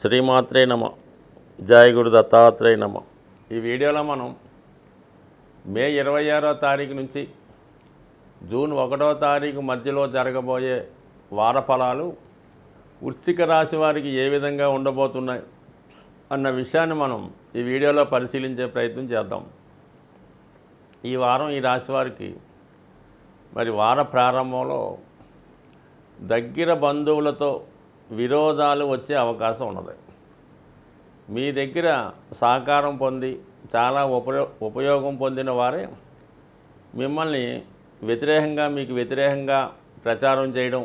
శ్రీమాత్రే నమ. జయ గురు దత్తాత్రేయ నమ. ఈ వీడియోలో మనం మే 26వ తారీఖు నుంచి జూన్ 1వ తారీఖు మధ్యలో జరగబోయే వార ఫలాలు వృశ్చిక రాశి వారికి ఏ విధంగా ఉండబోతున్నాయి అన్న విషయాన్ని మనం ఈ వీడియోలో పరిశీలించే ప్రయత్నం చేద్దాం. ఈ వారం ఈ రాశి వారికి మరి వార ప్రారంభంలో దగ్గర బంధువులతో విరోధాలు వచ్చే అవకాశం ఉన్నది. మీ దగ్గర సహకారం పొంది చాలా ఉపయోగం పొందిన వారే మిమ్మల్ని మీకు వ్యతిరేకంగా ప్రచారం చేయడం,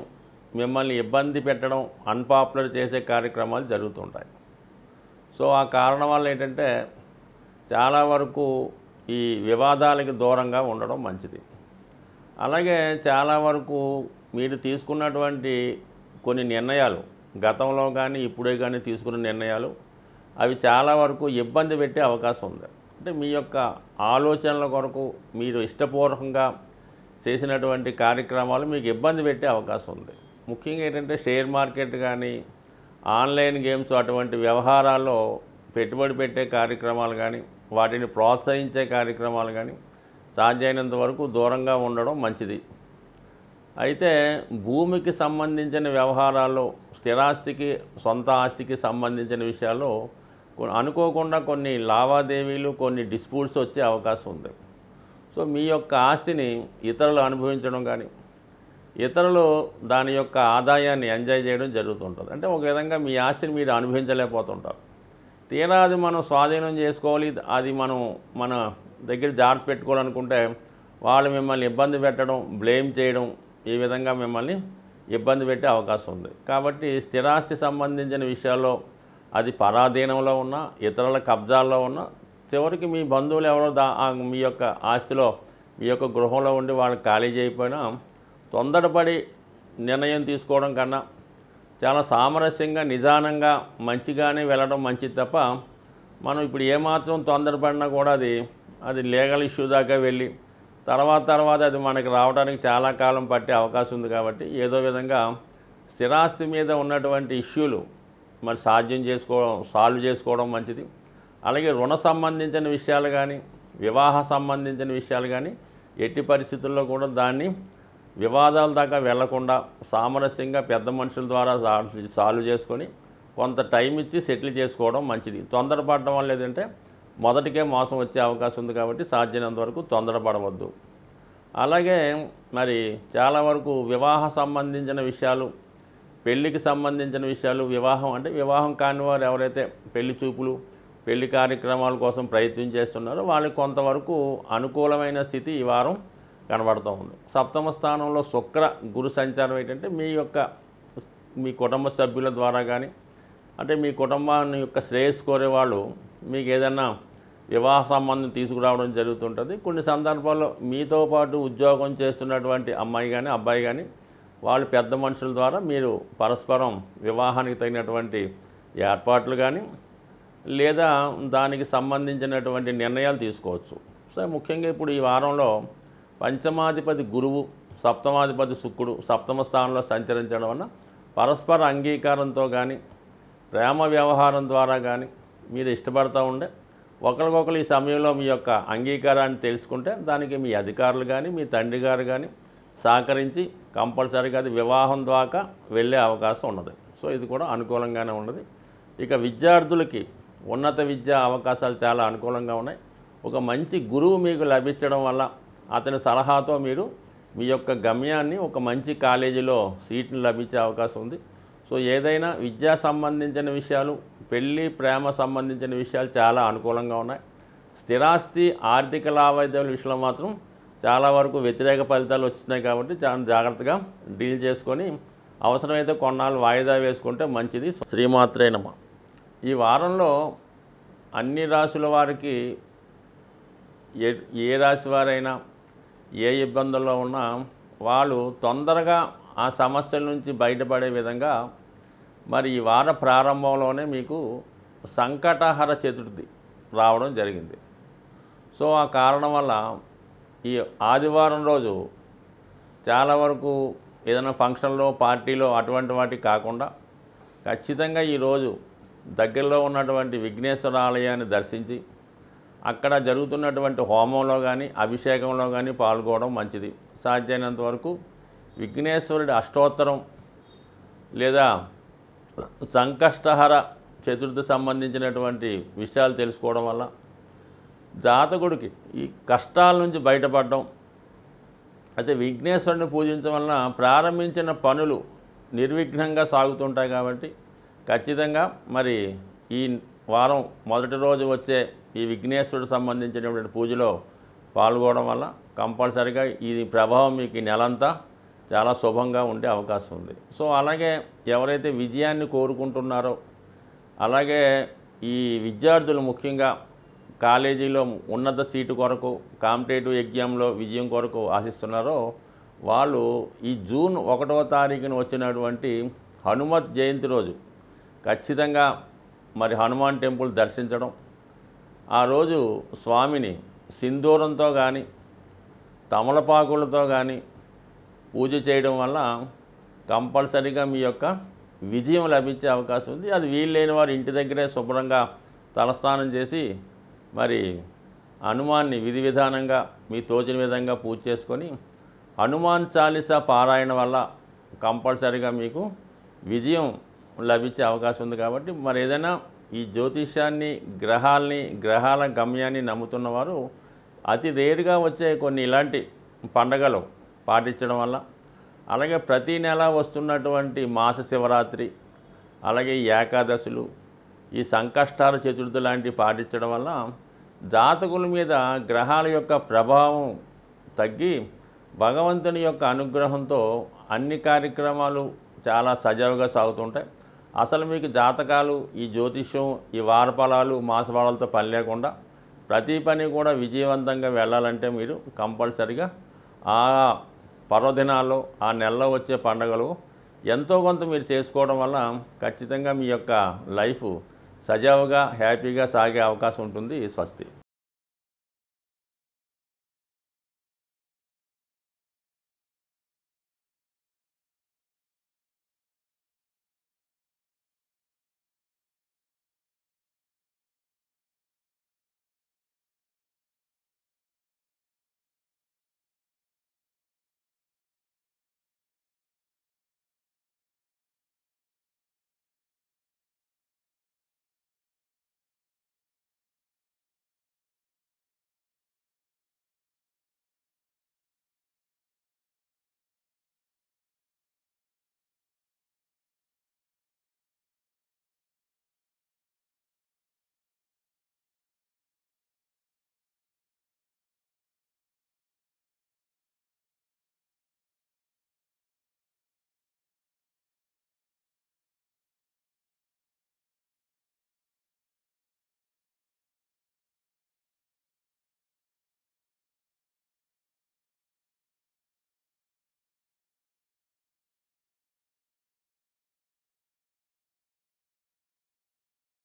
మిమ్మల్ని ఇబ్బంది పెట్టడం, అన్పాపులర్ చేసే కార్యక్రమాలు జరుగుతుంటాయి. సో ఆ కారణం వల్ల ఏంటంటే చాలా వరకు ఈ వివాదాలకు దూరంగా ఉండడం మంచిది. అలాగే చాలా వరకు మీరు తీసుకున్నటువంటి కొన్ని నిర్ణయాలు గతంలో కానీ ఇప్పుడే కానీ తీసుకున్న నిర్ణయాలు అవి చాలా వరకు ఇబ్బంది పెట్టే అవకాశం ఉంది. అంటే మీ యొక్క ఆలోచనల కొరకు మీరు ఇష్టపూర్వకంగా చేసినటువంటి కార్యక్రమాలు మీకు ఇబ్బంది పెట్టే అవకాశం ఉంది. ముఖ్యంగా ఏంటంటే షేర్ మార్కెట్ కానీ ఆన్లైన్ గేమ్స్ అటువంటి వ్యవహారాల్లో పెట్టుబడి పెట్టే కార్యక్రమాలు కానీ వాటిని ప్రోత్సహించే కార్యక్రమాలు కానీ సాధ్యమైనంత వరకు దూరంగా ఉండడం మంచిది. అయితే భూమికి సంబంధించిన వ్యవహారాల్లో స్థిరాస్తికి సొంత ఆస్తికి సంబంధించిన విషయాల్లో అనుకోకుండా కొన్ని లావాదేవీలు కొన్ని డిస్ప్యూట్స్ వచ్చే అవకాశం ఉంది. సో మీ యొక్క ఆస్తిని ఇతరులు అనుభవించడం కానీ ఇతరులు దాని యొక్క ఆదాయాన్ని ఎంజాయ్ చేయడం జరుగుతుంటుంది. అంటే ఒక విధంగా మీ ఆస్తిని మీరు అనుభవించలేకపోతుంటారు. తీరా అది మనం స్వాధీనం చేసుకోవాలి, అది మనం మన దగ్గర జాగ్రత్త పెట్టుకోవాలనుకుంటే వాళ్ళు మిమ్మల్ని ఇబ్బంది పెట్టడం, బ్లేమ్ చేయడం, ఈ విధంగా మిమ్మల్ని ఇబ్బంది పెట్టే అవకాశం ఉంది. కాబట్టి స్థిరాస్తి సంబంధించిన విషయాల్లో అది పరాధీనంలో ఉన్న ఇతరుల కబ్జాల్లో ఉన్న చివరికి మీ బంధువులు ఎవరో మీ యొక్క ఆస్తిలో మీ యొక్క గృహంలో ఉండి వాళ్ళు ఖాళీ చేయకపోయినా తొందరపడి నిర్ణయం తీసుకోవడం కన్నా చాలా సామరస్యంగా నిదానంగా మంచిగానే వెళ్ళడం మంచిది తప్ప మనం ఇప్పుడు ఏమాత్రం తొందరపడినా కూడా అది లీగల్ ఇష్యూ దాకా వెళ్ళి తర్వాత అది మనకి రావడానికి చాలా కాలం పట్టే అవకాశం ఉంది. కాబట్టి ఏదో విధంగా స్థిరాస్తి మీద ఉన్నటువంటి ఇష్యూలు మరి సాల్వ్ చేసుకోవడం మంచిది. అలాగే రుణ సంబంధించిన విషయాలు కానీ వివాహ సంబంధించిన విషయాలు కానీ ఎట్టి పరిస్థితుల్లో కూడా దాన్ని వివాదాల దాకా వెళ్లకుండా సామరస్యంగా పెద్ద మనుషుల ద్వారా సాల్వ్ చేసుకొని కొంత టైం ఇచ్చి సెటిల్ చేసుకోవడం మంచిది. తొందరపడడం వల్ల ఏంటంటే మొదటికే మోసం వచ్చే అవకాశం ఉంది. కాబట్టి సాధ్యమైనంత వరకు తొందరపడవద్దు. అలాగే మరి చాలా వరకు వివాహ సంబంధించిన విషయాలు, పెళ్ళికి సంబంధించిన విషయాలు, వివాహం కాని వారు ఎవరైతే పెళ్లి చూపులు పెళ్లి కార్యక్రమాల కోసం ప్రయత్నం చేస్తున్నారో వాళ్ళకి కొంతవరకు అనుకూలమైన స్థితి ఈ వారం కనబడుతూ ఉంది. సప్తమ స్థానంలో శుక్ర గురు సంచారం ఏంటంటే మీ కుటుంబ సభ్యుల ద్వారా కానీ అంటే మీ కుటుంబాన్ని యొక్క శ్రేయస్సు కోరే వాళ్ళు మీకు ఏదైనా వివాహ సంబంధం తీసుకురావడం జరుగుతుంటుంది. కొన్ని సందర్భాల్లో మీతో పాటు ఉద్యోగం చేస్తున్నటువంటి అమ్మాయి కానీ అబ్బాయి కానీ వాళ్ళు పెద్ద మనుషుల ద్వారా మీరు పరస్పరం వివాహానికి తగినటువంటి ఏర్పాట్లు కానీ లేదా దానికి సంబంధించినటువంటి నిర్ణయాలు తీసుకోవచ్చు. సో ముఖ్యంగా ఇప్పుడు ఈ వారంలో పంచమాధిపతి గురువు, సప్తమాధిపతి శుక్రుడు సప్తమ స్థానంలో సంచరించడం వల్ల పరస్పర అంగీకారంతో కానీ ప్రేమ వ్యవహారం ద్వారా కానీ మీరు ఇష్టపడుతూ ఉండే ఒకరికొకరు ఈ సమయంలో మీ యొక్క అంగీకారాన్ని తెలుసుకుంటే దానికి మీ అధికారులు కానీ మీ తండ్రి గారు కానీ సహకరించి కంపల్సరీగా అది వివాహం దాకా వెళ్ళే అవకాశం ఉన్నది. సో ఇది కూడా అనుకూలంగానే ఉన్నది. ఇక విద్యార్థులకి ఉన్నత విద్యా అవకాశాలు చాలా అనుకూలంగా ఉన్నాయి. ఒక మంచి గురువు మీకు లభించడం వల్ల అతని సలహాతో మీరు మీ యొక్క గమ్యాన్ని ఒక మంచి కాలేజీలో సీట్ను లభించే అవకాశం ఉంది. సో ఏదైనా విద్యా సంబంధించిన విషయాలు, పెళ్ళి ప్రేమ సంబంధించిన విషయాలు చాలా అనుకూలంగా ఉన్నాయి. స్థిరాస్తి ఆర్థిక లావాదేవీల విషయంలో మాత్రం చాలా వరకు వ్యతిరేక ఫలితాలు వచ్చినాయి. కాబట్టి చాలా జాగ్రత్తగా డీల్ చేసుకొని అవసరమైతే కొన్నాళ్ళు వాయిదా వేసుకుంటే మంచిది. శ్రీమాత్రే నమ. ఈ వారంలో అన్ని రాశుల వారికి ఏ రాశి వారైనా ఏ ఇబ్బందుల్లో ఉన్నా వాళ్ళు తొందరగా ఆ సమస్యల నుంచి బయటపడే విధంగా మరి ఈ వార ప్రారంభంలోనే మీకు సంకటహర చతుర్థి రావడం జరిగింది. సో ఆ కారణం వల్ల ఈ ఆదివారం రోజు చాలా వరకు ఏదైనా ఫంక్షన్లో పార్టీలో అటువంటి వాటికి కాకుండా ఖచ్చితంగా ఈరోజు దగ్గరలో ఉన్నటువంటి విఘ్నేశ్వర ఆలయాన్ని దర్శించి అక్కడ జరుగుతున్నటువంటి హోమంలో కానీ అభిషేకంలో కానీ పాల్గొనడం మంచిది. సాధ్యమైనంత వరకు విఘ్నేశ్వరుడి అష్టోత్తరం లేదా సంకష్టహర చతుర్థి సంబంధించినటువంటి విషయాలు తెలుసుకోవడం వల్ల జాతకుడికి ఈ కష్టాల నుంచి బయటపడడం. అయితే విఘ్నేశ్వరుని పూజించడం వలన ప్రారంభించిన పనులు నిర్విఘ్నంగా సాగుతుంటాయి. కాబట్టి ఖచ్చితంగా మరి ఈ వారం మొదటి రోజు వచ్చే ఈ విఘ్నేశ్వరుడు సంబంధించినటువంటి పూజలో పాల్గొనడం వల్ల కంపల్సరిగా ఈ ప్రభావం మీకు ఈ నెలంతా చాలా శుభంగా ఉండే అవకాశం ఉంది. సో అలాగే ఎవరైతే విజయాన్ని కోరుకుంటున్నారో, అలాగే ఈ విద్యార్థులు ముఖ్యంగా కాలేజీలో ఉన్నత సీటు కొరకు కాంపిటేటివ్ ఎగ్జామ్లో విజయం కొరకు ఆశిస్తున్నారో వాళ్ళు ఈ జూన్ 1వ తారీఖున వచ్చినటువంటి హనుమత్ జయంతి రోజు ఖచ్చితంగా మరి హనుమాన్ టెంపుల్ దర్శించడం, ఆ రోజు స్వామిని సింధూరంతో కానీ తమలపాకులతో కానీ పూజ చేయడం వల్ల కంపల్సరీగా మీ యొక్క విజయం లభించే అవకాశం ఉంది. అది వీలు లేని వారు ఇంటి దగ్గరే శుభ్రంగా తలస్నానం చేసి మరి హనుమాన్ని విధి విధానంగా మీ తోచిన విధంగా పూజ చేసుకొని హనుమాన్ చాలీసా పారాయణ వల్ల కంపల్సరీగా మీకు విజయం లభించే అవకాశం ఉంది. కాబట్టి మరి ఏదైనా ఈ జ్యోతిష్యాన్ని గ్రహాల గమ్యాన్ని నమ్ముతున్నవారు అతి రేరుగా వచ్చే కొన్ని ఇలాంటి పండగలు పాటించడం వల్ల, అలాగే ప్రతీ నెల వస్తున్నటువంటి మాస శివరాత్రి, అలాగే ఈ ఏకాదశులు, ఈ సంకష్టాల చతుర్థి లాంటివి పాటించడం వల్ల జాతకుల మీద గ్రహాల యొక్క ప్రభావం తగ్గి భగవంతుని యొక్క అనుగ్రహంతో అన్ని కార్యక్రమాలు చాలా సజావుగా సాగుతుంటాయి. అసలు మీకు జాతకాలు, ఈ జ్యోతిష్యం, ఈ వారఫలాలు మాసఫలాలతో పని లేకుండా ప్రతి పని కూడా విజయవంతంగా వెళ్ళాలంటే మీరు కంపల్సరిగా ఆ పర్వదినాల్లో ఆ నెలలో వచ్చే పండుగలు ఎంతో కొంత మీరు చేసుకోవడం వల్ల ఖచ్చితంగా మీ యొక్క లైఫ్ సజావుగా హ్యాపీగా సాగే అవకాశం ఉంటుంది. స్వస్తి.